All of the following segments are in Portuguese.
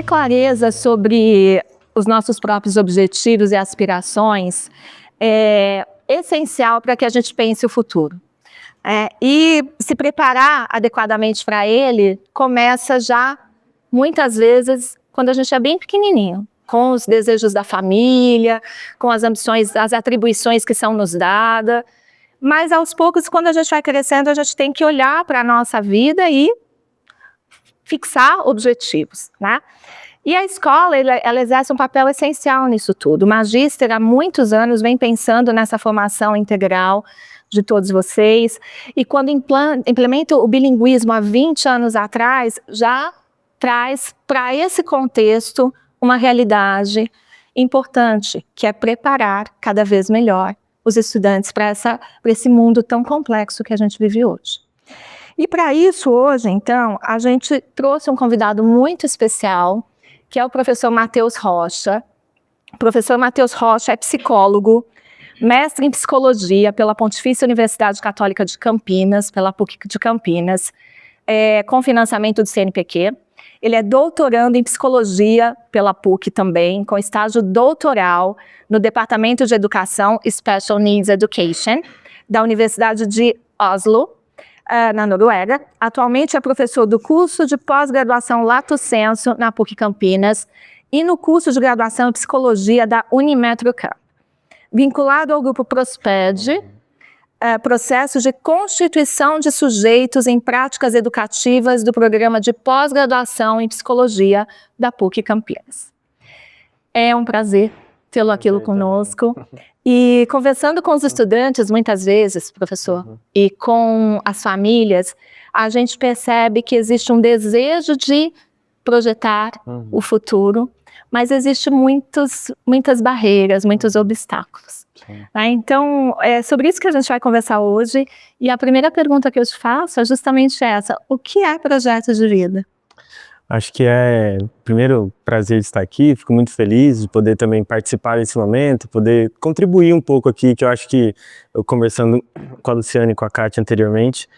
clareza sobre os nossos próprios objetivos e aspirações é essencial para que a gente pense o futuro. E se preparar adequadamente para ele começa já, muitas vezes, quando a gente é bem pequenininho, com os desejos da família, com as ambições, as atribuições que são nos dadas. Mas, aos poucos, quando a gente vai crescendo, a gente tem que olhar para a nossa vida e fixar objetivos, né? E a escola, ela exerce um papel essencial nisso tudo. O Magíster, há muitos anos, vem pensando nessa formação integral de todos vocês. E quando implementa o bilinguismo há 20 anos atrás, já traz para esse contexto uma realidade importante, que é preparar cada vez melhor os estudantes para esse mundo tão complexo que a gente vive hoje. E para isso, hoje, então, a gente trouxe um convidado muito especial, que é o professor Matheus Rocha. O professor Matheus Rocha é psicólogo, mestre em psicologia pela Pontifícia Universidade Católica de Campinas, pela PUC de Campinas, com financiamento do CNPq. Ele é doutorando em psicologia pela PUC também, com estágio doutoral no Departamento de Educação Special Needs Education, da Universidade de Oslo, na Noruega. Atualmente é professor do curso de pós-graduação Lato Sensu na PUC Campinas e no curso de graduação em psicologia da Unimetrocamp. Vinculado ao grupo PROSPED, processo de constituição de sujeitos em práticas educativas do programa de pós-graduação em psicologia da PUC Campinas. É um prazer tê-lo aqui conosco. E conversando com os estudantes, muitas vezes, professor, e com as famílias, a gente percebe que existe um desejo de projetar o futuro, mas existe muitas barreiras, muitos obstáculos. Então, é sobre isso que a gente vai conversar hoje. E a primeira pergunta que eu te faço é justamente essa: o que é projeto de vida? Acho que primeiro, prazer de estar aqui, fico muito feliz de poder também participar desse momento, poder contribuir um pouco aqui, que eu acho que, eu conversando com a Luciana e com a Kátia anteriormente,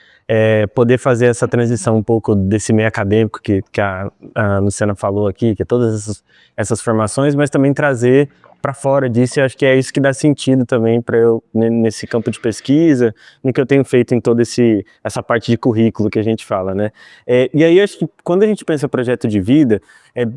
poder fazer essa transição um pouco desse meio acadêmico que a Luciana falou aqui, que é todas essas formações, mas também trazer para fora disso, e acho que é isso que dá sentido também para eu, nesse campo de pesquisa, no que eu tenho feito em toda essa parte de currículo que a gente fala, né? E aí, acho que quando a gente pensa em projeto de vida,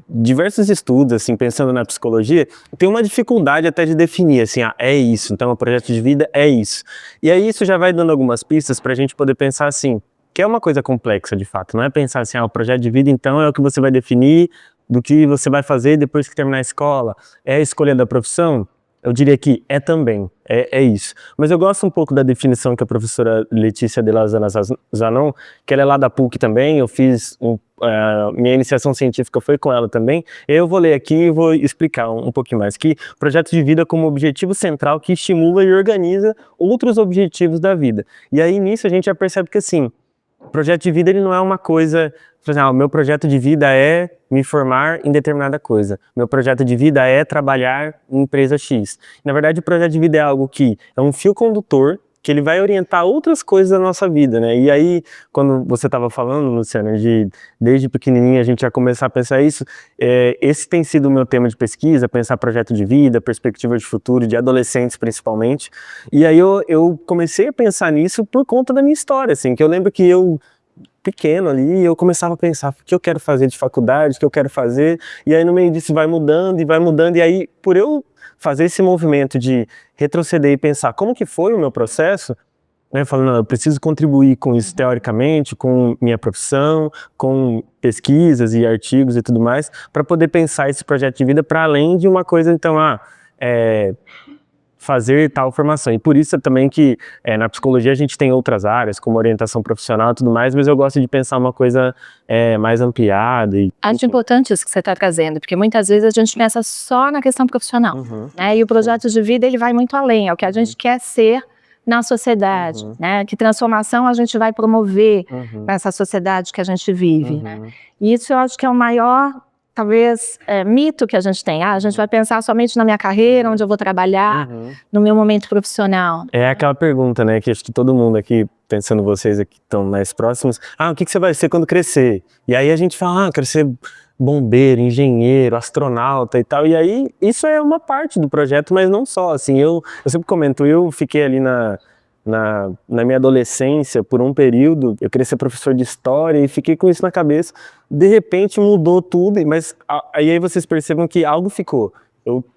diversos estudos, assim, pensando na psicologia, tem uma dificuldade até de definir, assim, é isso, então o projeto de vida é isso. E aí isso já vai dando algumas pistas para a gente poder pensar assim, que é uma coisa complexa de fato, não é pensar assim, o projeto de vida então é o que você vai definir, do que você vai fazer depois que terminar a escola, é a escolha da profissão? Eu diria que também, é isso. Mas eu gosto um pouco da definição que a professora Letícia de Lázana Zanon, que ela é lá da PUC também, eu fiz, minha iniciação científica foi com ela também, eu vou ler aqui e vou explicar um pouquinho mais, que projeto de vida como objetivo central que estimula e organiza outros objetivos da vida. E aí nisso a gente já percebe que assim, o projeto de vida ele não é uma coisa, por exemplo, o meu projeto de vida é me formar em determinada coisa. Meu projeto de vida é trabalhar em empresa X. Na verdade, o projeto de vida é algo que é um fio condutor que ele vai orientar outras coisas da nossa vida, né? E aí, quando você estava falando, Luciana, desde pequenininha a gente já começar a pensar isso, esse tem sido o meu tema de pesquisa, pensar projeto de vida, perspectiva de futuro, de adolescentes principalmente. E aí eu comecei a pensar nisso por conta da minha história, assim, que eu lembro que eu pequeno ali, eu começava a pensar o que eu quero fazer de faculdade, o que eu quero fazer, e aí no meio disso vai mudando, e aí por eu fazer esse movimento de retroceder e pensar como que foi o meu processo, né, falando, não, eu preciso contribuir com isso teoricamente, com minha profissão, com pesquisas e artigos e tudo mais, para poder pensar esse projeto de vida para além de uma coisa, então, fazer tal formação. E por isso também que na psicologia a gente tem outras áreas, como orientação profissional e tudo mais, mas eu gosto de pensar uma coisa mais ampliada. Acho importante isso que você está trazendo, porque muitas vezes a gente pensa só na questão profissional, né? E o projeto de vida ele vai muito além, é o que a gente quer ser na sociedade, né? Que transformação a gente vai promover nessa sociedade que a gente vive, né? E isso eu acho que é o maior talvez, mito que a gente tem. A gente vai pensar somente na minha carreira, onde eu vou trabalhar, no meu momento profissional. É aquela pergunta, né, que acho que todo mundo aqui, pensando vocês aqui que estão mais próximos, o que você vai ser quando crescer? E aí a gente fala, quero ser bombeiro, engenheiro, astronauta e tal, e aí isso é uma parte do projeto, mas não só, assim, eu sempre comento, eu fiquei ali na minha adolescência, por um período, eu queria ser professor de história e fiquei com isso na cabeça, de repente mudou tudo, mas aí vocês percebam que algo ficou.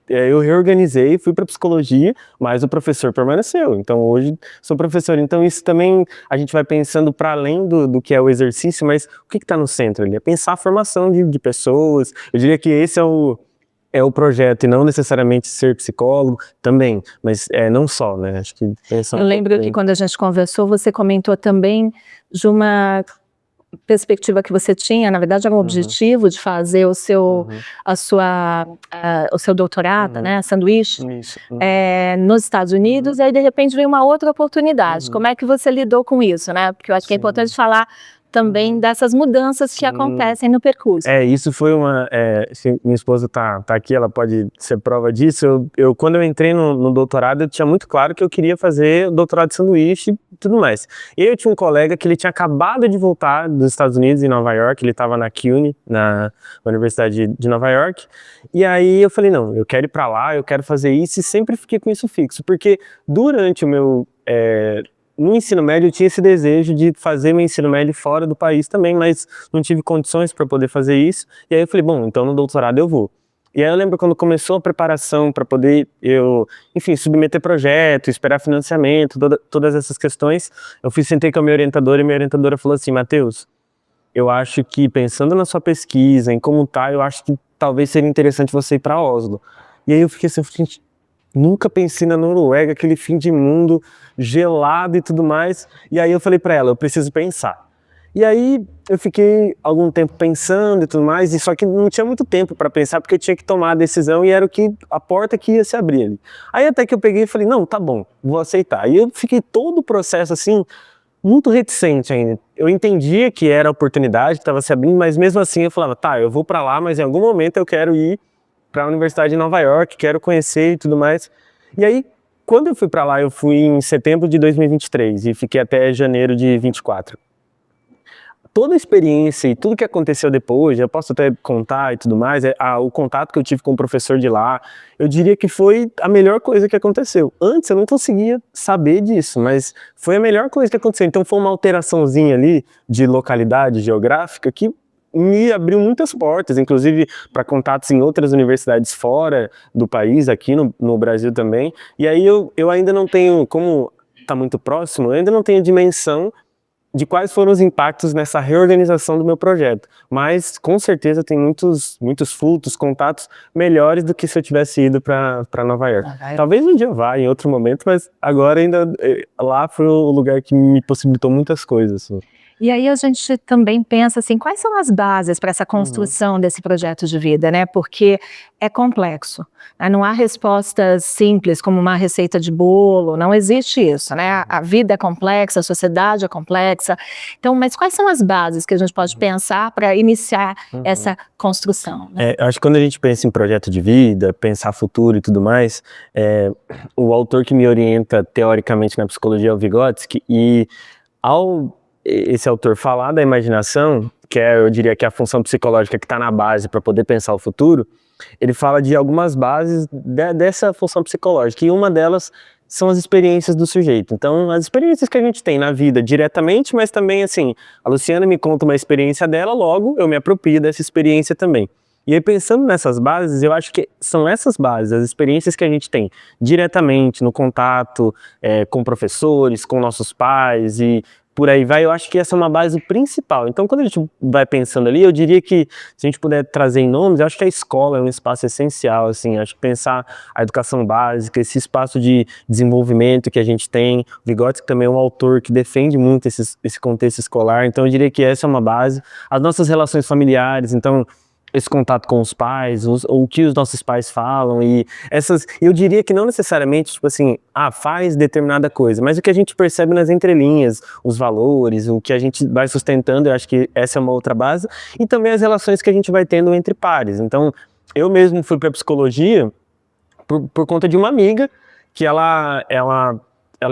Eu reorganizei, fui para psicologia, mas o professor permaneceu. Então hoje sou professor. Então isso também a gente vai pensando para além do que é o exercício, mas o que está no centro ali? É pensar a formação de pessoas. Eu diria que esse é o projeto e não necessariamente ser psicólogo também, mas não só, né? Acho que eu lembro que quando a gente conversou, você comentou também de uma perspectiva que você tinha, na verdade era um objetivo de fazer o seu, o seu doutorado, né, sanduíche, nos Estados Unidos, e aí de repente veio uma outra oportunidade. Como é que você lidou com isso, né? Porque eu acho que é importante falar também dessas mudanças que acontecem no percurso. Isso foi minha esposa tá aqui, ela pode ser prova disso. Quando eu entrei no doutorado, eu tinha muito claro que eu queria fazer doutorado de sanduíche e tudo mais. E eu tinha um colega que ele tinha acabado de voltar dos Estados Unidos, em Nova York, ele estava na CUNY, na Universidade de Nova York, e aí eu falei, não, eu quero ir para lá, eu quero fazer isso, e sempre fiquei com isso fixo, porque durante o meu... no ensino médio eu tinha esse desejo de fazer meu ensino médio fora do país também, mas não tive condições para poder fazer isso. E aí eu falei, bom, então no doutorado eu vou. E aí eu lembro quando começou a preparação para poder enfim, submeter projeto, esperar financiamento, todas essas questões, sentei com a minha orientadora e minha orientadora falou assim, Matheus, eu acho que pensando na sua pesquisa, em como tá, eu acho que talvez seria interessante você ir para Oslo. E aí eu fiquei assim, gente, nunca pensei na Noruega, aquele fim de mundo gelado e tudo mais. E aí eu falei para ela, eu preciso pensar. E aí eu fiquei algum tempo pensando e tudo mais, e só que não tinha muito tempo para pensar, porque eu tinha que tomar a decisão e era a porta que ia se abrir ali. Aí até que eu peguei e falei, não, tá bom, vou aceitar. E eu fiquei todo o processo assim, muito reticente ainda. Eu entendia que era a oportunidade que estava se abrindo, mas mesmo assim eu falava, tá, eu vou para lá, mas em algum momento eu quero ir para a Universidade de Nova York, quero conhecer e tudo mais. E aí, quando eu fui para lá, eu fui em setembro de 2023 e fiquei até janeiro de 24. Toda a experiência e tudo que aconteceu depois, eu posso até contar e tudo mais, o contato que eu tive com o professor de lá, eu diria que foi a melhor coisa que aconteceu. Antes eu não conseguia saber disso, mas foi a melhor coisa que aconteceu. Então foi uma alteraçãozinha ali de localidade geográfica que me abriu muitas portas, inclusive para contatos em outras universidades fora do país, aqui no Brasil também. E aí eu ainda não tenho, como está muito próximo, eu ainda não tenho dimensão de quais foram os impactos nessa reorganização do meu projeto. Mas com certeza tem muitos frutos, contatos melhores do que se eu tivesse ido para Nova York. Talvez um dia eu vá em outro momento, mas agora ainda lá foi o lugar que me possibilitou muitas coisas. E aí a gente também pensa assim, quais são as bases para essa construção desse projeto de vida, né? Porque é complexo, né? Não há respostas simples como uma receita de bolo, não existe isso, né? A vida é complexa, a sociedade é complexa. Então, mas quais são as bases que a gente pode pensar para iniciar essa construção, né? Acho que quando a gente pensa em projeto de vida, pensar futuro e tudo mais, o autor que me orienta teoricamente na psicologia é o Vygotsky, e ao esse autor falar da imaginação, que eu diria que é a função psicológica que está na base para poder pensar o futuro, ele fala de algumas bases dessa função psicológica, e uma delas são as experiências do sujeito. Então, as experiências que a gente tem na vida diretamente, mas também assim, a Luciana me conta uma experiência dela, logo eu me aproprio dessa experiência também. E aí, pensando nessas bases, eu acho que são essas bases, as experiências que a gente tem diretamente no contato com professores, com nossos pais e por aí vai, eu acho que essa é uma base principal. Então, quando a gente vai pensando ali, eu diria que, se a gente puder trazer em nomes, eu acho que a escola é um espaço essencial, assim, acho que pensar a educação básica, esse espaço de desenvolvimento que a gente tem. O Vygotsky também é um autor que defende muito esse contexto escolar, então eu diria que essa é uma base. As nossas relações familiares, então, esse contato com os pais, o que os nossos pais falam, e eu diria que não necessariamente, tipo assim, faz determinada coisa, mas o que a gente percebe nas entrelinhas, os valores, o que a gente vai sustentando, eu acho que essa é uma outra base, e também as relações que a gente vai tendo entre pares. Então, eu mesmo fui para psicologia por conta de uma amiga, que ela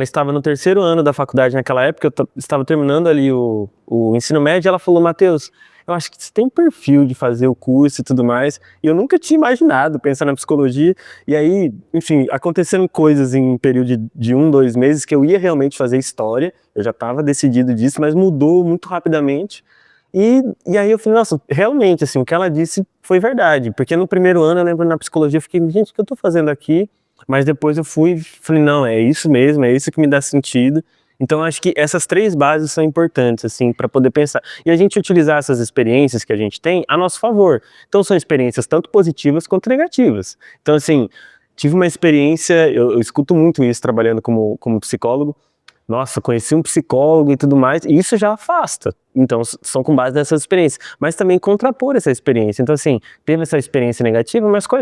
estava no 3º ano da faculdade naquela época, eu estava terminando ali o ensino médio, e ela falou: Matheus, eu acho que você tem perfil de fazer o curso e tudo mais, e eu nunca tinha imaginado pensar na psicologia, e aí, enfim, aconteceram coisas em um período de 1, 2 meses que eu ia realmente fazer história, eu já estava decidido disso, mas mudou muito rapidamente, e aí eu falei, nossa, realmente, assim, o que ela disse foi verdade, porque no 1º ano, eu lembro, na psicologia, eu fiquei, gente, o que eu tô fazendo aqui? Mas depois eu falei, não, é isso mesmo, é isso que me dá sentido. Então, acho que essas 3 bases são importantes, assim, para poder pensar. E a gente utilizar essas experiências que a gente tem a nosso favor. Então, são experiências tanto positivas quanto negativas. Então, assim, tive uma experiência, eu escuto muito isso trabalhando como psicólogo. Nossa, conheci um psicólogo e tudo mais, e isso já afasta. Então, são com base nessas experiências. Mas também contrapor essa experiência. Então, assim, teve essa experiência negativa, mas qual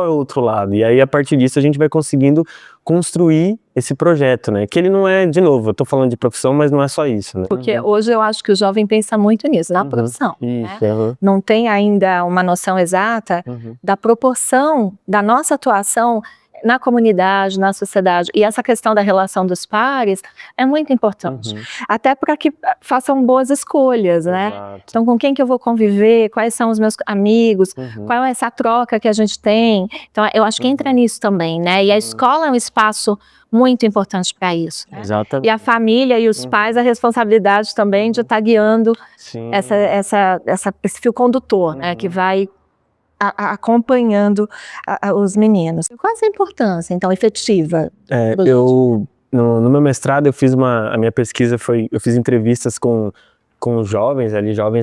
é o outro lado? E aí, a partir disso, a gente vai conseguindo construir esse projeto, né? Que ele não é, de novo, eu tô falando de profissão, mas não é só isso, né? Porque hoje eu acho que o jovem pensa muito nisso, na profissão. Isso, Né? Não tem ainda uma noção exata da proporção da nossa atuação na comunidade, na sociedade. E essa questão da relação dos pares é muito importante. Até para que façam boas escolhas, né? Exato. Então, com quem que eu vou conviver? Quais são os meus amigos? Qual é essa troca que a gente tem? Então, eu acho que entra nisso também, né? E a escola é um espaço muito importante para isso. Né? Exatamente. E a família e os pais, a responsabilidade também de estar guiando esse fio condutor, né? Que vai acompanhando os meninos. Qual é a importância, então, efetiva? No meu mestrado, a minha pesquisa eu fiz entrevistas com jovens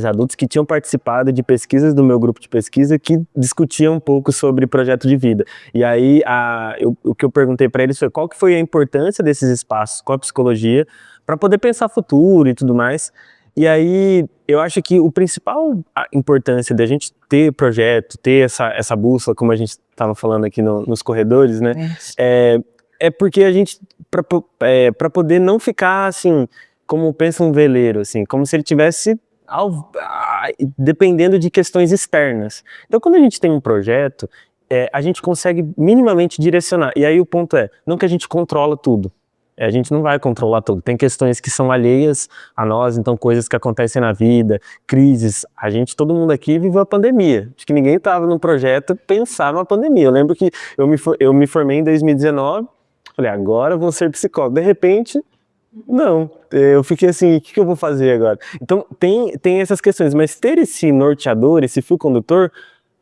adultos que tinham participado de pesquisas do meu grupo de pesquisa que discutiam um pouco sobre projeto de vida. E aí, o que eu perguntei para eles foi qual que foi a importância desses espaços com a psicologia para poder pensar futuro e tudo mais. E aí, eu acho que o principal importância da gente ter projeto, ter essa bússola, como a gente estava falando aqui nos corredores, né? É porque a gente, para poder não ficar assim, como pensa um veleiro, assim, como se ele tivesse dependendo de questões externas. Então, quando a gente tem um projeto, a gente consegue minimamente direcionar. E aí o ponto não que a gente controla tudo. A gente não vai controlar tudo. Tem questões que são alheias a nós, então coisas que acontecem na vida, crises. Todo mundo aqui viveu a pandemia. Acho que ninguém estava no projeto pensar numa pandemia. Eu lembro que eu me formei em 2019, falei, agora eu vou ser psicólogo. De repente, não. Eu fiquei assim, o que eu vou fazer agora? Então, tem essas questões, mas ter esse norteador, esse fio condutor,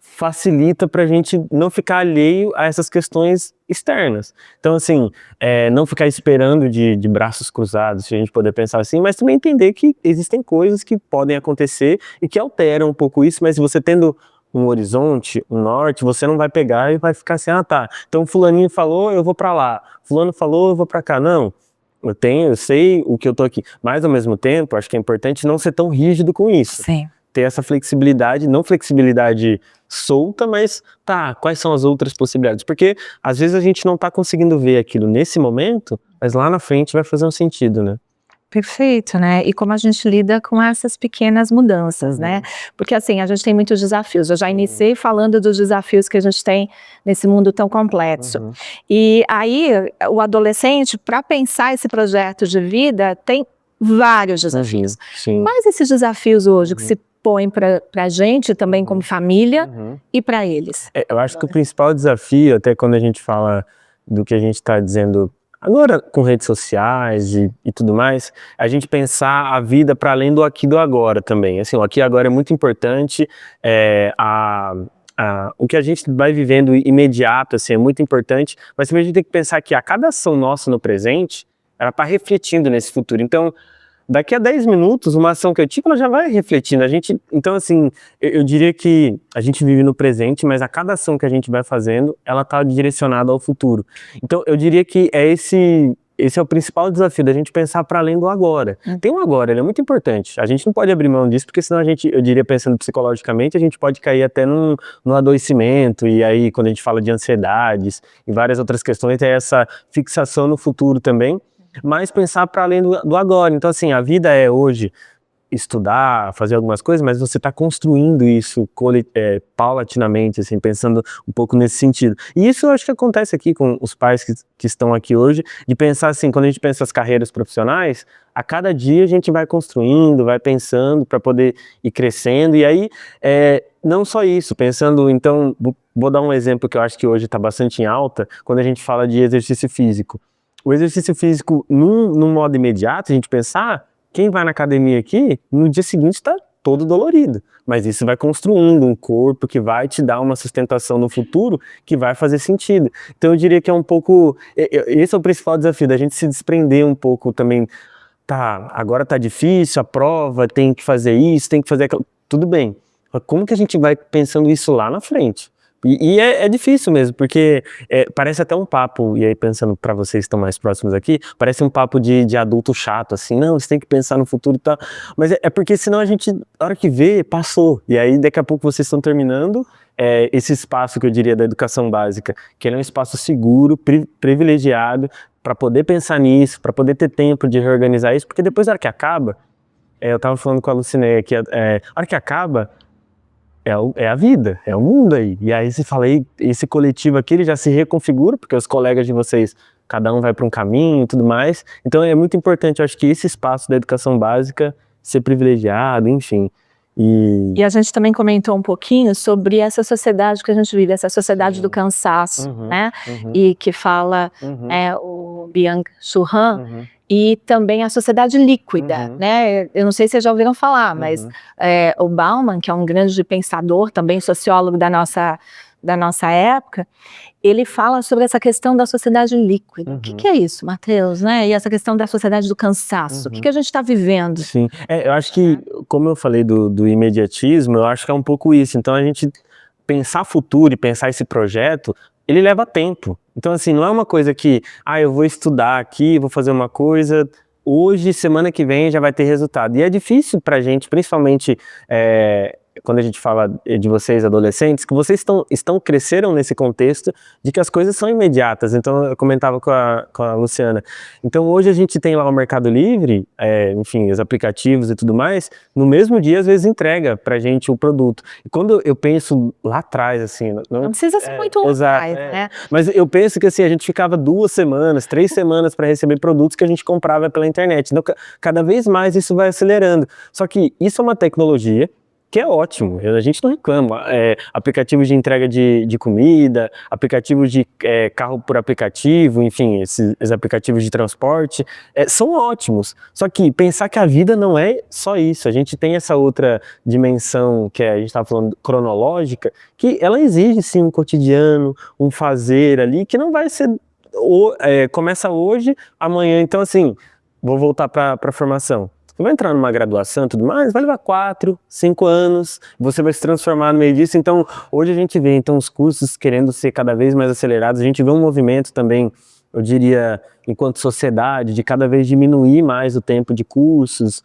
facilita pra gente não ficar alheio a essas questões externas. Então, assim, não ficar esperando de braços cruzados, se a gente puder pensar assim, mas também entender que existem coisas que podem acontecer e que alteram um pouco isso, mas se você tendo um horizonte, um norte, você não vai pegar e vai ficar assim, tá, então fulaninho falou, eu vou pra lá, fulano falou, eu vou pra cá. Não, eu sei o que eu tô aqui, mas ao mesmo tempo, acho que é importante não ser tão rígido com isso. Sim. Ter essa flexibilidade, não flexibilidade solta, mas quais são as outras possibilidades? Porque às vezes a gente não tá conseguindo ver aquilo nesse momento, mas lá na frente vai fazer um sentido, né? Perfeito, né? E como a gente lida com essas pequenas mudanças, né? Porque assim, a gente tem muitos desafios. Eu já iniciei falando dos desafios que a gente tem nesse mundo tão complexo. E aí, o adolescente, para pensar esse projeto de vida, tem vários desafios. Quais esses desafios hoje que se põem para a gente também como família e para eles? Eu acho que o principal desafio, até quando a gente fala do que a gente está dizendo agora com redes sociais e tudo mais, a gente pensar a vida para além do aqui e do agora também. Assim, o aqui e agora é muito importante, o que a gente vai vivendo imediato assim, é muito importante, mas também a gente tem que pensar que a cada ação nossa no presente, ela está refletindo nesse futuro. Então, daqui a 10 minutos, uma ação que eu tive, ela já vai refletindo. Então, assim, eu diria que a gente vive no presente, mas a cada ação que a gente vai fazendo, ela está direcionada ao futuro. Então, eu diria que esse é o principal desafio, da gente pensar para além do agora. Tem um agora, ele é muito importante. A gente não pode abrir mão disso, porque senão a gente, eu diria, pensando psicologicamente, a gente pode cair até no adoecimento, e aí quando a gente fala de ansiedades e várias outras questões, tem essa fixação no futuro também, mas pensar para além do agora. Então assim, a vida é hoje estudar, fazer algumas coisas, mas você está construindo isso paulatinamente, assim, pensando um pouco nesse sentido. E isso eu acho que acontece aqui com os pais que estão aqui hoje, de pensar assim, quando a gente pensa as carreiras profissionais, a cada dia a gente vai construindo, vai pensando para poder ir crescendo, e aí, não só isso, pensando, então, vou dar um exemplo que eu acho que hoje está bastante em alta, quando a gente fala de exercício físico. O exercício físico, num modo imediato, a gente pensar, quem vai na academia aqui, no dia seguinte está todo dolorido. Mas isso vai construindo um corpo que vai te dar uma sustentação no futuro que vai fazer sentido. Então eu diria que é um pouco... Esse é o principal desafio, da gente se desprender um pouco também. Tá, agora tá difícil, a prova, tem que fazer isso, tem que fazer aquilo. Tudo bem. Mas como que a gente vai pensando isso lá na frente? E é difícil mesmo, porque parece até um papo, e aí pensando para vocês que estão mais próximos aqui, parece um papo de adulto chato, assim, não, você tem que pensar no futuro e tal, mas é porque senão a gente, na hora que vê, passou, e aí daqui a pouco vocês estão terminando esse espaço que eu diria da educação básica, que ele é um espaço seguro, privilegiado, para poder pensar nisso, para poder ter tempo de reorganizar isso, porque depois, na hora que acaba, eu tava falando com a Lucinéia aqui, na hora que acaba, é a vida, é o mundo aí. E aí você fala, esse coletivo aqui, ele já se reconfigura, porque os colegas de vocês, cada um vai para um caminho e tudo mais. Então é muito importante, eu acho que esse espaço da educação básica ser privilegiado, enfim. E a gente também comentou um pouquinho sobre essa sociedade que a gente vive, essa sociedade do cansaço, né? E que fala o Byung-Chul Han, e também a sociedade líquida, né? Eu não sei se vocês já ouviram falar, mas o Bauman, que é um grande pensador, também sociólogo da nossa época, ele fala sobre essa questão da sociedade líquida. O que é isso, Matheus? Né? E essa questão da sociedade do cansaço. O que a gente está vivendo? Sim, eu acho que, como eu falei do imediatismo, eu acho que é um pouco isso. Então a gente pensar futuro e pensar esse projeto, ele leva tempo. Então assim, não é uma coisa que, eu vou estudar aqui, vou fazer uma coisa, hoje, semana que vem já vai ter resultado. E é difícil pra gente, principalmente quando a gente fala de vocês adolescentes, que vocês cresceram nesse contexto de que as coisas são imediatas. Então eu comentava com a Luciana, então hoje a gente tem lá o Mercado Livre, enfim, os aplicativos e tudo mais, no mesmo dia às vezes entrega pra gente o produto. E quando eu penso lá atrás, assim, não precisa ser muito lá atrás, né? Mas eu penso que assim, a gente ficava 2 semanas, 3 semanas para receber produtos que a gente comprava pela internet. Então cada vez mais isso vai acelerando. Só que isso é uma tecnologia que é ótimo, a gente não reclama. Aplicativos de entrega de comida, aplicativos de carro por aplicativo, enfim, esses aplicativos de transporte, são ótimos. Só que pensar que a vida não é só isso, a gente tem essa outra dimensão que a gente estava falando cronológica, que ela exige sim um cotidiano, um fazer ali, que não vai ser, começa hoje, amanhã. Então assim, vou voltar para a formação. Você vai entrar numa graduação e tudo mais, vai levar 4, 5 anos, você vai se transformar no meio disso. Então, hoje a gente vê os cursos querendo ser cada vez mais acelerados, a gente vê um movimento também, eu diria, enquanto sociedade, de cada vez diminuir mais o tempo de cursos.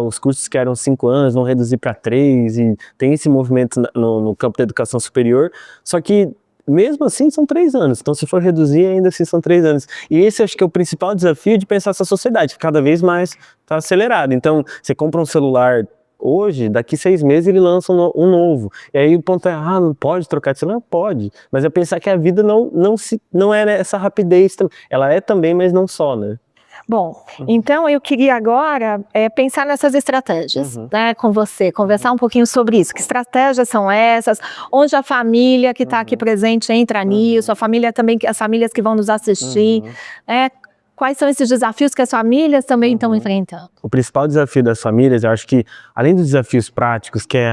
Os cursos que eram 5 anos vão reduzir para 3, e tem esse movimento no campo da educação superior, só que mesmo assim são 3 anos, então se for reduzir ainda assim são 3 anos. E esse acho que é o principal desafio de pensar essa sociedade, que cada vez mais está acelerado. Então você compra um celular hoje, daqui 6 meses ele lança um novo. E aí o ponto é, não pode trocar de celular? Pode, mas é pensar que a vida não é essa rapidez, ela é também, mas não só, né? Bom, então eu queria agora pensar nessas estratégias, né, com você, conversar um pouquinho sobre isso. Que estratégias são essas? Onde a família que está aqui presente entra nisso? A família também, as famílias que vão nos assistir, né? Quais são esses desafios que as famílias também estão enfrentando? O principal desafio das famílias, eu acho que, além dos desafios práticos, que é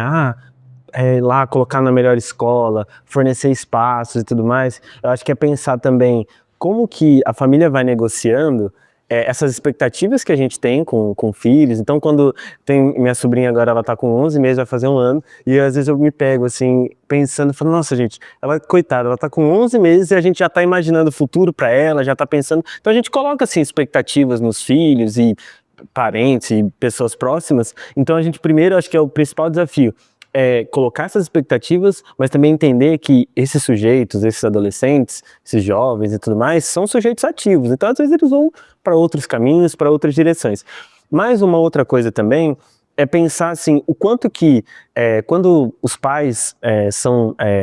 lá colocar na melhor escola, fornecer espaços e tudo mais, eu acho que é pensar também como que a família vai negociando essas expectativas que a gente tem com filhos. Então, quando tem minha sobrinha agora, ela tá com 11 meses, vai fazer 1 ano, e às vezes eu me pego assim, pensando, falando, nossa gente, ela, coitada, ela tá com 11 meses e a gente já tá imaginando o futuro para ela, já tá pensando, então a gente coloca assim expectativas nos filhos e parentes e pessoas próximas. Então a gente primeiro, acho que é o principal desafio, é colocar essas expectativas, mas também entender que esses sujeitos, esses adolescentes, esses jovens e tudo mais, são sujeitos ativos. Então, às vezes, eles vão para outros caminhos, para outras direções. Mas uma outra coisa também é pensar assim, o quanto que, quando os pais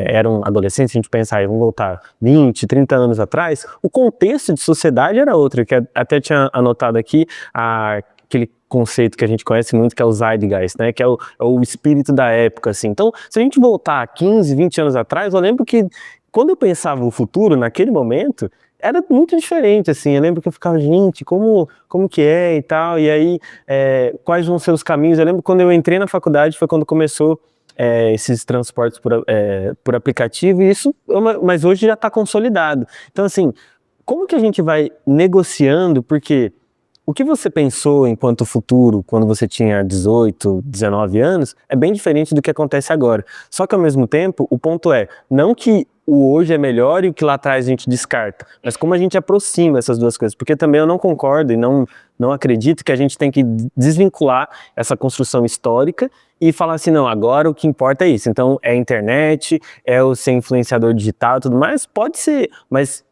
eram adolescentes, a gente pensa, vamos voltar 20, 30 anos atrás, o contexto de sociedade era outro, que até tinha anotado aqui, aquele conceito que a gente conhece muito, que é o Zeitgeist, né, que é o espírito da época, assim. Então, se a gente voltar 15, 20 anos atrás, eu lembro que quando eu pensava o futuro, naquele momento, era muito diferente, assim. Eu lembro que eu ficava, gente, como que é e tal, e aí, quais vão ser os caminhos? Eu lembro quando eu entrei na faculdade, foi quando começou esses transportes por aplicativo, e isso, mas hoje já está consolidado. Então, assim, como que a gente vai negociando, porque o que você pensou enquanto futuro, quando você tinha 18, 19 anos, é bem diferente do que acontece agora. Só que, ao mesmo tempo, o ponto é, não que o hoje é melhor e o que lá atrás a gente descarta, mas como a gente aproxima essas duas coisas, porque também eu não concordo e não acredito que a gente tem que desvincular essa construção histórica e falar assim, não, agora o que importa é isso. Então, é a internet, é o ser influenciador digital e tudo mais, pode ser, mas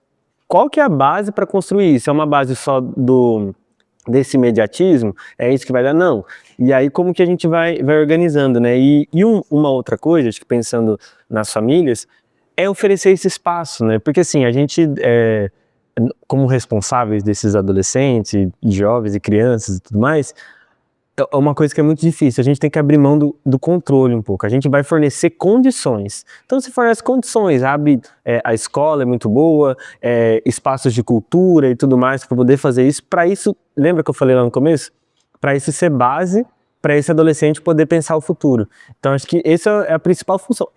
qual que é a base para construir isso? É uma base só desse imediatismo, é isso que vai dar? Não. E aí como que a gente vai organizando, né? Uma outra coisa, acho que pensando nas famílias, é oferecer esse espaço, né? Porque assim, a gente, como responsáveis desses adolescentes, jovens e crianças e tudo mais, é uma coisa que é muito difícil, a gente tem que abrir mão do controle um pouco, a gente vai fornecer condições. Então se fornece condições, abre, a escola é muito boa, espaços de cultura e tudo mais para poder fazer isso. Para isso, lembra que eu falei lá no começo? Para isso ser base, para esse adolescente poder pensar o futuro. Então acho que essa é a principal função,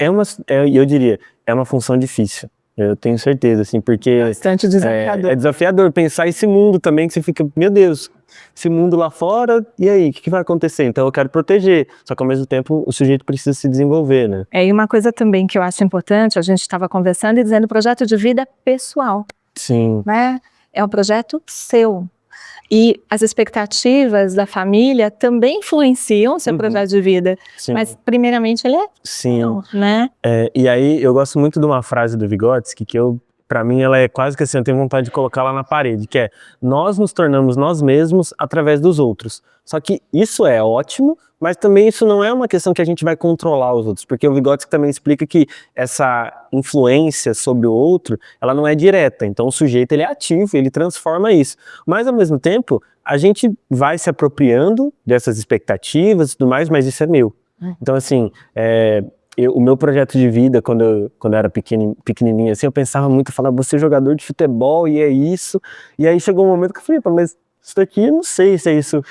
eu diria, é uma função difícil. Eu tenho certeza, assim, porque Bastante desafiador. É desafiador pensar esse mundo também, que você fica, meu Deus, esse mundo lá fora, e aí, o que vai acontecer? Então eu quero proteger, só que ao mesmo tempo o sujeito precisa se desenvolver, né? E uma coisa também que eu acho importante, a gente estava conversando e dizendo, projeto de vida pessoal, Sim. né? É um projeto seu. E as expectativas da família também influenciam o seu projeto de vida. Sim. Mas, primeiramente, ele é seu, né? E aí, eu gosto muito de uma frase do Vygotsky, que pra mim, ela é quase que assim, eu tenho vontade de colocar lá na parede, que é, nós nos tornamos nós mesmos através dos outros. Só que isso é ótimo, mas também isso não é uma questão que a gente vai controlar os outros, porque o Vygotsky também explica que essa influência sobre o outro, ela não é direta, então o sujeito ele é ativo, ele transforma isso. Mas ao mesmo tempo, a gente vai se apropriando dessas expectativas e tudo mais, mas isso é meu. Então assim, o meu projeto de vida, quando eu era pequenininho assim, eu pensava muito, eu falava, vou ser jogador de futebol e é isso. E aí chegou um momento que eu falei, mas isso daqui eu não sei se é isso,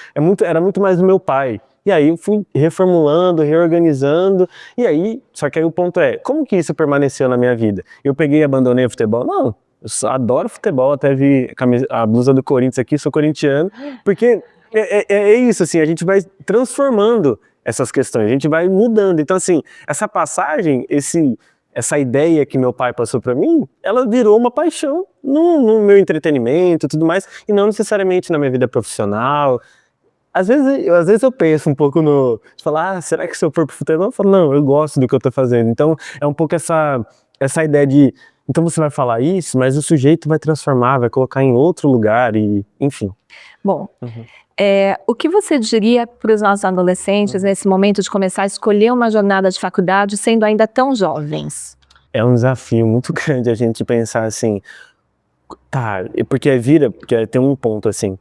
era muito mais do meu pai. E aí eu fui reformulando, reorganizando, e aí, só que aí o ponto é, como que isso permaneceu na minha vida? Eu peguei e abandonei o futebol? Não, eu só adoro futebol, até vi a blusa do Corinthians aqui, sou corintiano, porque é isso, assim, a gente vai transformando essas questões, a gente vai mudando. Então assim, essa passagem, essa ideia que meu pai passou para mim, ela virou uma paixão no meu entretenimento e tudo mais, e não necessariamente na minha vida profissional. Às vezes eu penso um pouco de falar, será que se eu for pro futebol? Eu falo, não, eu gosto do que eu tô fazendo. Então é um pouco essa ideia de, então você vai falar isso, mas o sujeito vai transformar, vai colocar em outro lugar e, enfim. Bom, o que você diria para os nossos adolescentes nesse momento de começar a escolher uma jornada de faculdade sendo ainda tão jovens? É um desafio muito grande a gente pensar assim, porque tem um ponto assim,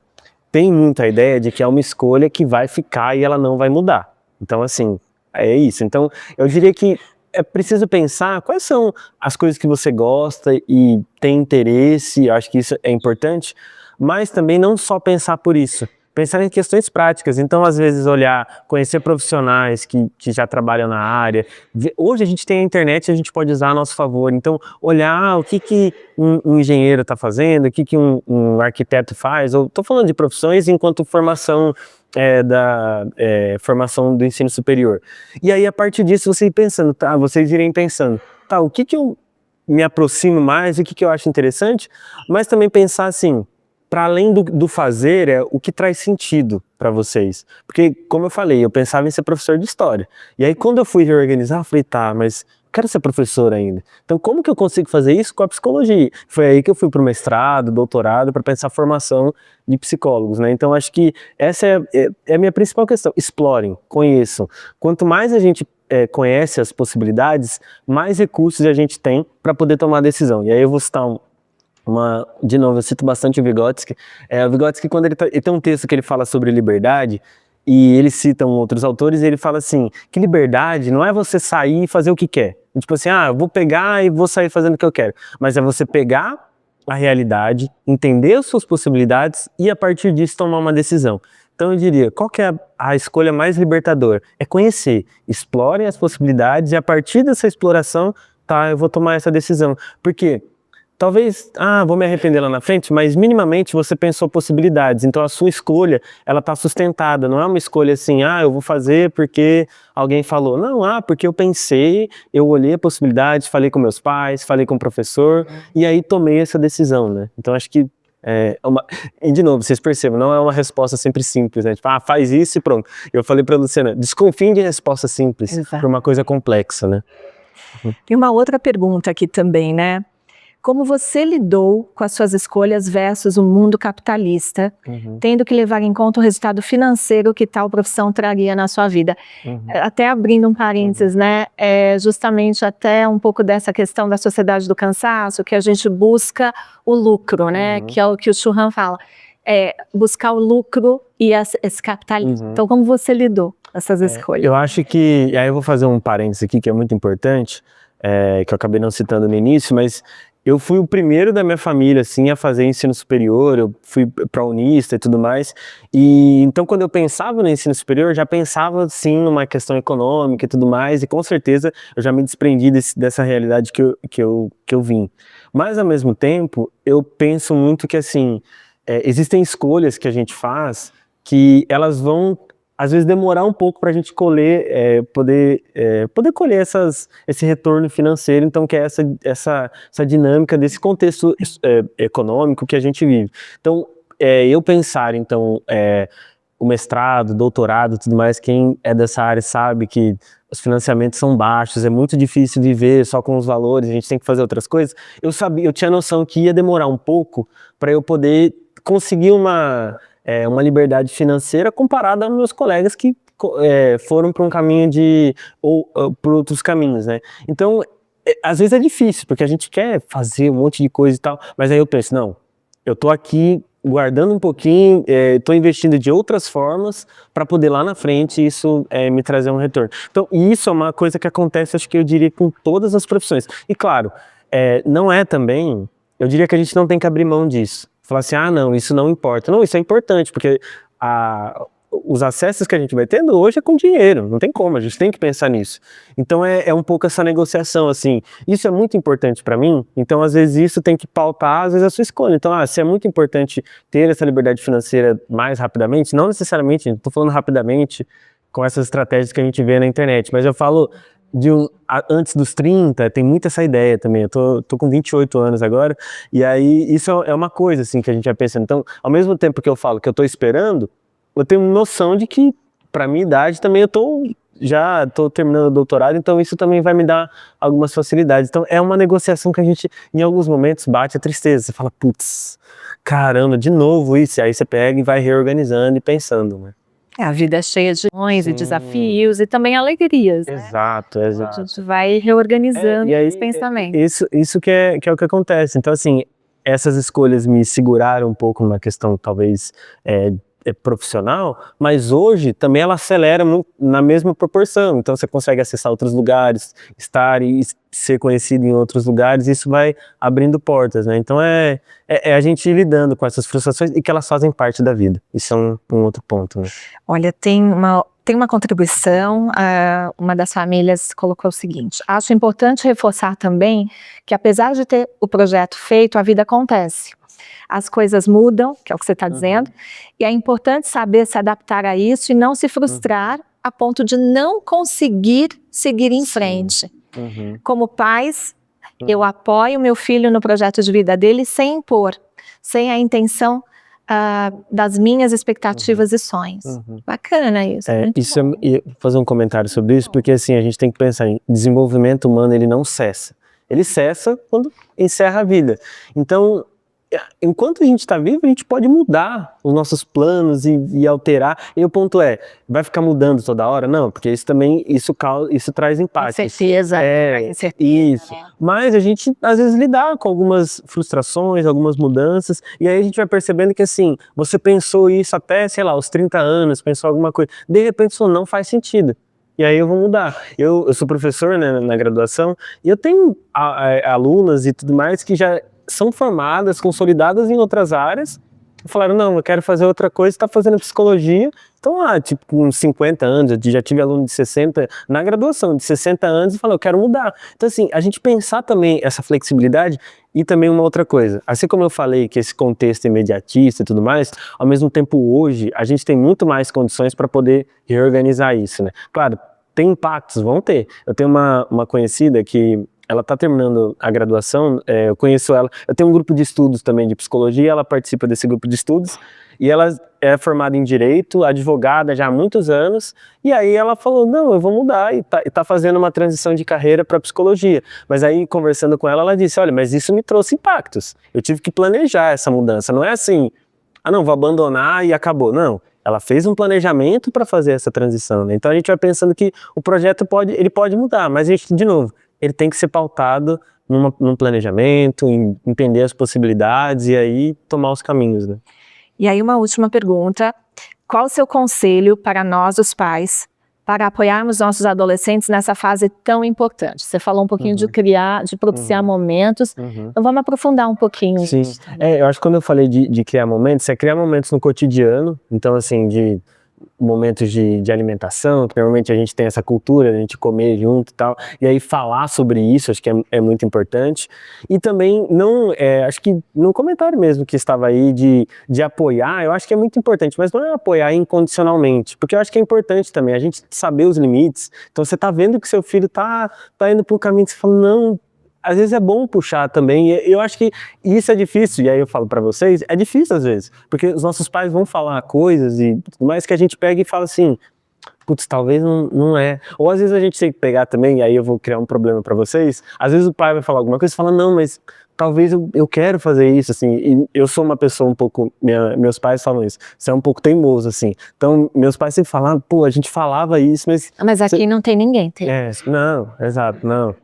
tem muita ideia de que é uma escolha que vai ficar e ela não vai mudar. Então assim, é isso. Então eu diria que é preciso pensar quais são as coisas que você gosta e tem interesse, acho que isso é importante, mas também não só pensar por isso. pensar em questões práticas. Então, às vezes, olhar, conhecer profissionais que já trabalham na área. Hoje a gente tem a internet e a gente pode usar a nosso favor. Então, olhar o que um engenheiro está fazendo, o que um arquiteto faz. Eu estou falando de profissões enquanto formação formação do ensino superior. E aí, a partir disso, vocês irem pensando, tá, o que eu me aproximo mais, o que eu acho interessante, mas também pensar assim, para além do fazer, o que traz sentido para vocês. Porque, como eu falei, eu pensava em ser professor de história. E aí, quando eu fui reorganizar, eu falei, tá, mas quero ser professor ainda. Então, como que eu consigo fazer isso com a psicologia? Foi aí que eu fui para o mestrado, doutorado, para pensar a formação de psicólogos, né? Então, acho que essa é a minha principal questão. Explorem, conheçam. Quanto mais a gente conhece as possibilidades, mais recursos a gente tem para poder tomar a decisão. E aí eu vou citar de novo, eu cito bastante o Vygotsky. O Vygotsky, quando ele tem um texto que ele fala sobre liberdade, e ele cita outros autores, e ele fala assim, que liberdade não é você sair e fazer o que quer. Tipo assim, eu vou pegar e vou sair fazendo o que eu quero. Mas é você pegar a realidade, entender as suas possibilidades e a partir disso tomar uma decisão. Então eu diria, qual que é a escolha mais libertadora? É conhecer, explorem as possibilidades e a partir dessa exploração, tá, eu vou tomar essa decisão. Porque talvez, vou me arrepender lá na frente, mas minimamente você pensou possibilidades, então a sua escolha, ela tá sustentada, não é uma escolha assim, eu vou fazer porque alguém falou, não, porque eu pensei, eu olhei a possibilidade, falei com meus pais, falei com o professor, e aí tomei essa decisão, né? Então acho que e de novo, vocês percebem, não é uma resposta sempre simples, né? Tipo, faz isso e pronto. Eu falei pra Luciana, desconfie de resposta simples para uma coisa complexa, né? Tem uma outra pergunta aqui também, né? Como você lidou com as suas escolhas versus o mundo capitalista, tendo que levar em conta o resultado financeiro que tal profissão traria na sua vida? Até abrindo um parênteses, né? Justamente até um pouco dessa questão da sociedade do cansaço, que a gente busca o lucro, né? Que é o que o Churran fala. Buscar o lucro e esse capitalismo. Então, como você lidou com essas escolhas? Eu acho que, aí eu vou fazer um parênteses aqui que é muito importante, que eu acabei não citando no início, mas eu fui o primeiro da minha família, assim, a fazer ensino superior, eu fui para Unista e tudo mais, e então quando eu pensava no ensino superior, eu já pensava, sim, numa questão econômica e tudo mais, e com certeza eu já me desprendi dessa realidade que eu vim. Mas, ao mesmo tempo, eu penso muito que, assim, existem escolhas que a gente faz que elas vão às vezes demorar um pouco para a gente colher, poder colher esse retorno financeiro, então que é essa dinâmica desse contexto econômico que a gente vive. Então, eu pensar, então, o mestrado, doutorado, tudo mais, quem é dessa área sabe que os financiamentos são baixos, é muito difícil viver só com os valores, a gente tem que fazer outras coisas. Eu tinha noção que ia demorar um pouco para eu poder conseguir uma liberdade financeira comparada aos meus colegas que foram para um caminho ou por outros caminhos, né? Então, às vezes é difícil, porque a gente quer fazer um monte de coisa e tal, mas aí eu penso, não, eu tô aqui guardando um pouquinho, tô investindo de outras formas para poder lá na frente isso me trazer um retorno. Então, isso é uma coisa que acontece, acho que eu diria, com todas as profissões. E claro, não é também, eu diria que a gente não tem que abrir mão disso. Falar assim, não, isso não importa. Não, isso é importante, porque os acessos que a gente vai tendo hoje é com dinheiro, não tem como, a gente tem que pensar nisso. Então é um pouco essa negociação, assim, isso é muito importante para mim, então às vezes isso tem que pautar, às vezes a sua escolha. Então, se é muito importante ter essa liberdade financeira mais rapidamente, não necessariamente, estou falando rapidamente com essas estratégias que a gente vê na internet, mas eu falo antes dos 30, tem muito essa ideia também, eu tô com 28 anos agora, e aí isso é uma coisa assim que a gente vai pensando. Então, ao mesmo tempo que eu falo que eu tô esperando, eu tenho noção de que pra minha idade também já tô terminando o doutorado, então isso também vai me dar algumas facilidades. Então é uma negociação que a gente, em alguns momentos, bate a tristeza, você fala, putz, caramba, de novo isso, aí você pega e vai reorganizando e pensando, né? A vida é cheia de e desafios e também alegrias, né? Exato. A gente vai reorganizando os pensamentos. Isso que é o que acontece. Então, assim, essas escolhas me seguraram um pouco numa questão, talvez, profissional, mas hoje também ela acelera na mesma proporção. Então você consegue acessar outros lugares, estar e ser conhecido em outros lugares, isso vai abrindo portas, né? Então é a gente ir lidando com essas frustrações e que elas fazem parte da vida. Isso é um outro ponto, né? Olha, tem uma contribuição, uma das famílias colocou o seguinte: acho importante reforçar também que apesar de ter o projeto feito, a vida acontece. As coisas mudam, que é o que você está dizendo, e é importante saber se adaptar a isso e não se frustrar a ponto de não conseguir seguir em frente. Como pais, eu apoio meu filho no projeto de vida dele sem impor, sem a intenção das minhas expectativas e sonhos. Bacana isso. E vou fazer um comentário sobre isso, porque assim, a gente tem que pensar em desenvolvimento humano, ele não cessa. Ele cessa quando encerra a vida. Então, enquanto a gente está vivo, a gente pode mudar os nossos planos e alterar. E o ponto vai ficar mudando toda hora? Não, porque isso traz impacto. Certeza. Isso. Mas a gente, às vezes, lidar com algumas frustrações, algumas mudanças, e aí a gente vai percebendo que, assim, você pensou isso até, sei lá, aos 30 anos, pensou alguma coisa, de repente isso não faz sentido. E aí eu vou mudar. Eu sou professor, né, na graduação, e eu tenho alunas e tudo mais que já são formadas, consolidadas em outras áreas, e falaram, não, eu quero fazer outra coisa, está fazendo psicologia. Então, tipo, com 50 anos, eu já tive aluno de 60, na graduação, de 60 anos, e falou, eu quero mudar. Então, assim, a gente pensar também essa flexibilidade e também uma outra coisa. Assim como eu falei que esse contexto imediatista e tudo mais, ao mesmo tempo hoje, a gente tem muito mais condições para poder reorganizar isso, né? Claro, tem impactos, vão ter. Eu tenho uma conhecida que ela está terminando a graduação, eu conheço ela, eu tenho um grupo de estudos também de psicologia, ela participa desse grupo de estudos, e ela é formada em Direito, advogada já há muitos anos, e aí ela falou, não, eu vou mudar, e tá fazendo uma transição de carreira para Psicologia. Mas aí, conversando com ela, ela disse, olha, mas isso me trouxe impactos, eu tive que planejar essa mudança, não é assim, não, vou abandonar e acabou, não. Ela fez um planejamento para fazer essa transição, né? Então a gente vai pensando que o projeto pode mudar, mas a gente, de novo, ele tem que ser pautado num planejamento, em entender as possibilidades e aí tomar os caminhos, né? E aí uma última pergunta: qual o seu conselho para nós, os pais, para apoiarmos nossos adolescentes nessa fase tão importante? Você falou um pouquinho de propiciar momentos, então vamos aprofundar um pouquinho. Sim, eu acho que quando eu falei de criar momentos, é criar momentos no cotidiano, então assim, de momentos de alimentação, que normalmente a gente tem essa cultura de a gente comer junto e tal, e aí falar sobre isso, acho que é muito importante. E também, acho que no comentário mesmo que estava aí de apoiar, eu acho que é muito importante, mas não é apoiar incondicionalmente, porque eu acho que é importante também a gente saber os limites. Então você tá vendo que seu filho tá indo para um caminho que você fala, não, às vezes é bom puxar também, eu acho que isso é difícil, e aí eu falo pra vocês, é difícil às vezes, porque os nossos pais vão falar coisas e tudo mais que a gente pega e fala assim, putz, talvez não é. Ou às vezes a gente tem que pegar também, e aí eu vou criar um problema pra vocês, às vezes o pai vai falar alguma coisa e fala, não, mas talvez eu quero fazer isso, assim, e eu sou uma pessoa um pouco, meus pais falam isso, você é um pouco teimoso, assim, então meus pais sempre falam, pô, a gente falava isso, mas... Mas aqui não tem ninguém, tem. Não, exato, não.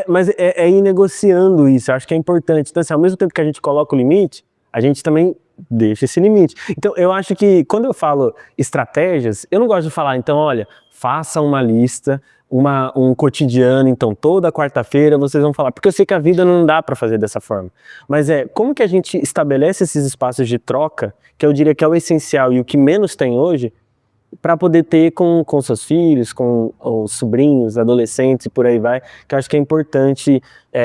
Mas é ir negociando isso, eu acho que é importante. Então, assim, ao mesmo tempo que a gente coloca o limite, a gente também deixa esse limite. Então, eu acho que quando eu falo estratégias, eu não gosto de falar, então, olha, faça uma lista, um cotidiano, então, toda quarta-feira vocês vão falar, porque eu sei que a vida não dá para fazer dessa forma. Mas como que a gente estabelece esses espaços de troca, que eu diria que é o essencial e o que menos tem hoje, para poder ter com seus filhos, com os sobrinhos, adolescentes e por aí vai, que eu acho que é importante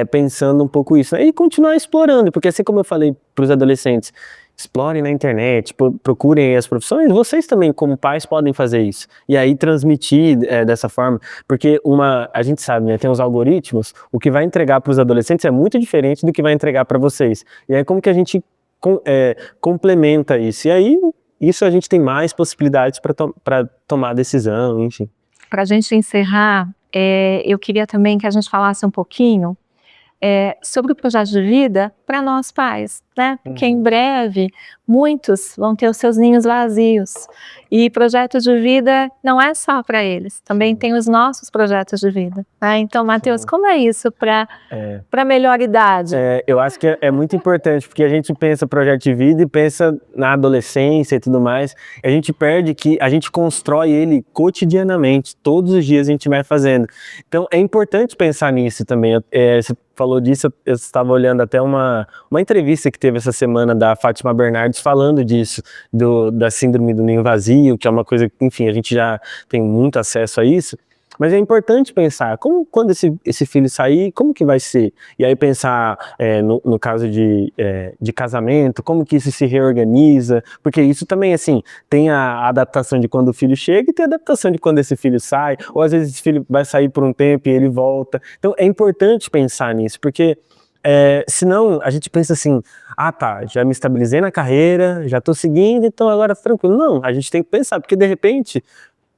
pensando um pouco isso, né? E continuar explorando, porque assim como eu falei para os adolescentes, explorem na internet, procurem as profissões, vocês também como pais podem fazer isso, e aí transmitir dessa forma, porque a gente sabe, né, tem os algoritmos, o que vai entregar para os adolescentes é muito diferente do que vai entregar para vocês, e aí como que a gente complementa isso, e aí isso a gente tem mais possibilidades para tomar decisão, enfim. Para a gente encerrar, eu queria também que a gente falasse um pouquinho sobre o projeto de vida para nós pais, né? Porque em breve muitos vão ter os seus ninhos vazios e projeto de vida não é só para eles, também tem os nossos projetos de vida, né? Então, Matheus, como é isso para melhor idade? Eu acho que é muito importante, porque a gente pensa projeto de vida e pensa na adolescência e tudo mais, e a gente perde que a gente constrói ele cotidianamente, todos os dias a gente vai fazendo. Então é importante pensar nisso também. Você falou disso, eu estava olhando até uma entrevista que teve essa semana da Fátima Bernardes falando disso, da síndrome do ninho vazio, que é uma coisa que, enfim, a gente já tem muito acesso a isso. Mas é importante pensar, quando esse filho sair, como que vai ser? E aí pensar, no caso de casamento, como que isso se reorganiza? Porque isso também, assim, tem a adaptação de quando o filho chega e tem a adaptação de quando esse filho sai, ou às vezes esse filho vai sair por um tempo e ele volta. Então é importante pensar nisso, porque senão a gente pensa assim, tá, já me estabilizei na carreira, já tô seguindo, então agora tranquilo. Não, a gente tem que pensar, porque de repente...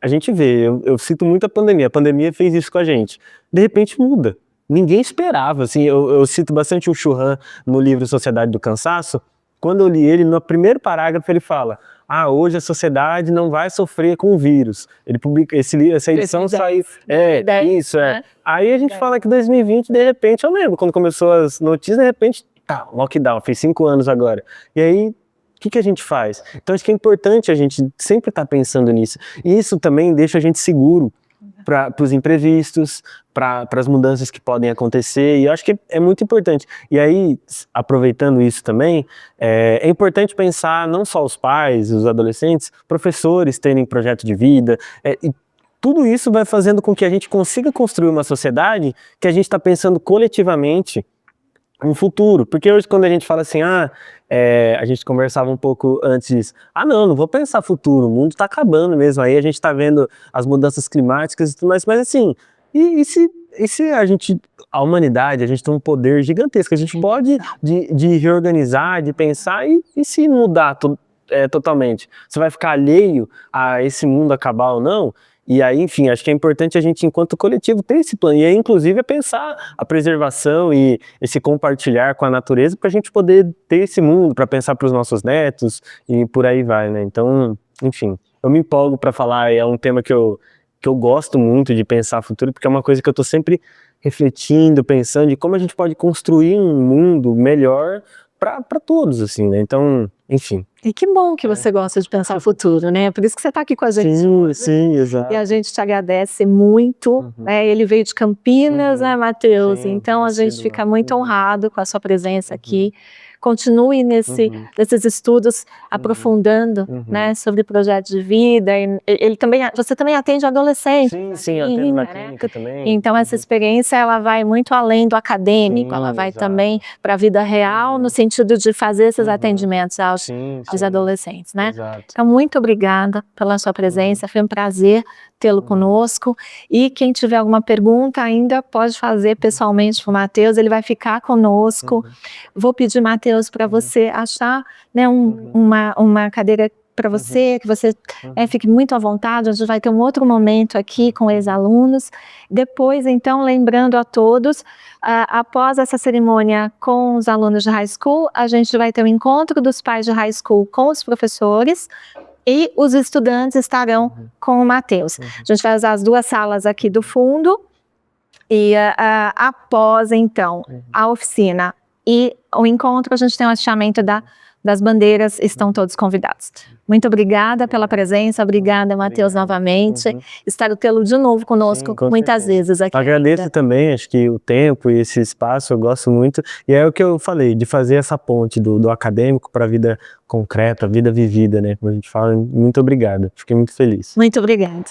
A gente vê, eu cito muito a pandemia fez isso com a gente. De repente muda. Ninguém esperava, assim, eu cito bastante o Churran no livro Sociedade do Cansaço. Quando eu li ele, no primeiro parágrafo ele fala: hoje a sociedade não vai sofrer com o vírus. Ele publica, essa edição saiu... Isso. Aí a gente fala que 2020, de repente, eu lembro, quando começou as notícias, de repente, lockdown, fez 5 anos agora. E aí... O que a gente faz? Então acho que é importante a gente sempre estar pensando nisso. E isso também deixa a gente seguro para os imprevistos, para as mudanças que podem acontecer, e eu acho que é muito importante. E aí, aproveitando isso também, é importante pensar não só os pais, os adolescentes, professores terem projeto de vida, e tudo isso vai fazendo com que a gente consiga construir uma sociedade que a gente está pensando coletivamente um futuro, porque hoje quando a gente fala assim, a gente conversava um pouco antes, não vou pensar futuro, o mundo tá acabando mesmo, aí a gente tá vendo as mudanças climáticas e tudo mais, mas assim, e se a humanidade, a gente tem um poder gigantesco, a gente pode de reorganizar, de pensar, e se mudar totalmente, você vai ficar alheio a esse mundo acabar ou não? E aí, enfim, acho que é importante a gente, enquanto coletivo, ter esse plano. E aí, inclusive, é pensar a preservação e esse compartilhar com a natureza para a gente poder ter esse mundo, para pensar para os nossos netos e por aí vai, né? Então, enfim, eu me empolgo para falar, é um tema que eu gosto muito de pensar futuro, porque é uma coisa que eu estou sempre refletindo, pensando de como a gente pode construir um mundo melhor para todos, assim, né? Então, enfim. E que bom que você gosta de pensar o futuro, né? Por isso que você está aqui com a gente. Sim, exato. E a gente te agradece muito, né? Ele veio de Campinas, né, Matheus? Então a gente fica muito honrado com a sua presença aqui. Continue nesses estudos aprofundando, né, sobre projetos de vida. Você também atende adolescentes. Sim, eu atendo na clínica também. Então essa experiência ela vai muito além do acadêmico, ela vai também para a vida real, no sentido de fazer esses atendimentos aos adolescentes, né? Exato. Então muito obrigada pela sua presença, foi um prazer tê-lo conosco. E quem tiver alguma pergunta ainda pode fazer pessoalmente para o Matheus, ele vai ficar conosco. Vou pedir, Matheus, para você achar, né, uma cadeira para você, que você fique muito à vontade. A gente vai ter um outro momento aqui com ex-alunos. Depois, então, lembrando a todos, após essa cerimônia com os alunos de high school, a gente vai ter um encontro dos pais de high school com os professores, e os estudantes estarão com o Matheus. A gente vai usar as 2 salas aqui do fundo, e após, então, a oficina e o encontro, a gente tem o hasteamento das bandeiras, estão todos convidados. Muito obrigada pela presença, obrigada, Matheus, novamente. Espero tê-lo de novo conosco muitas vezes aqui. Agradeço também, acho que o tempo e esse espaço eu gosto muito. E é o que eu falei, de fazer essa ponte do acadêmico para a vida concreta, a vida vivida, né? Como a gente fala, muito obrigado. Fiquei muito feliz. Muito obrigada.